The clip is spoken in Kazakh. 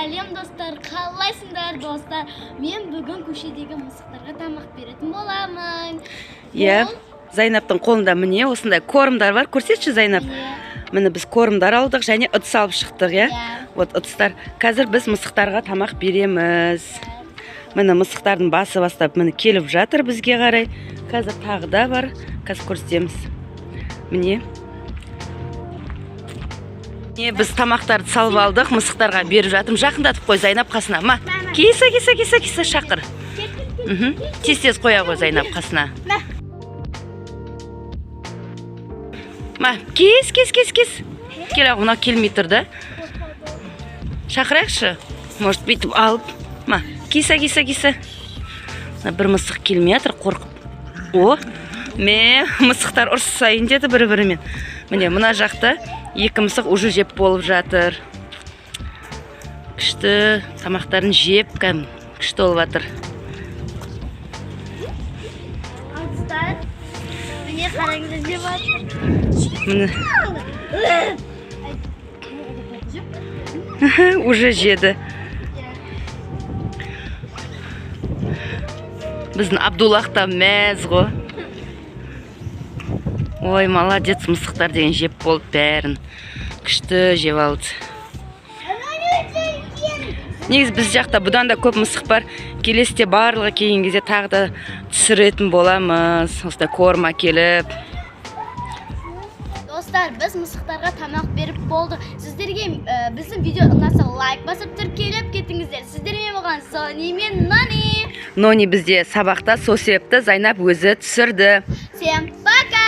Сәлем достар, қалайсыңдар достар? Мен бүгін көшедегі мысықтарға тамақ беретін боламын. Зайнаптың қолында міне осындай кормдар бар. Көрсетші, Зайнап. Міне біз кормдар алдық және ыдыс алып шықтық, Вот ыдыстар. Қазір біз мысықтарға тамақ береміз. Міне мысықтардың басы бастап міне келіп жатыр бізге қарай. Қазір тағы да бар. Қазір көрсетеміз. Міне. Біз тамақтарды салып алдық, мысықтарға беріп жатырмыз. Жақындатып қой, Зайнап қасына. Ма, киса шақыр. Тез қоя ғой Зайнап қасына. Ма, кес. Кел, мына келмей тұр да. Шақырайықшы. Может, бүйтіп алып. Ма, киса. Бір мысық келмей жатыр, қорқып. Мысықтар ұрсайын деді бір-бірімен. Міне, мына жақта екі мысық уже жеп болып жатыр. Күшті тамақтарын жеп, күшті болып жатыр. Міне қараңыздар жеп жатыр. Уже жеді. Біздің Абдуллахта мәз ғой. Ой, молодец, мысықтар деген жеп болып бәрін. Күшті жеп алды. Негіз біз жақта бұдан да көп мысық бар. Келесте барлығы кейін кезде тағы да түсіретін боламыз. Осылай корма келіп. Достар, біз мысықтарға тамақ беріп болдық. Сіздерге біздің видео ұнаса лайк басып тіркеліп кетіңіздер. Сіздермен болған Сони мен Нони. Нони бізде сабақта, сол себепті Зайнап өзі түсірді. Всем пока!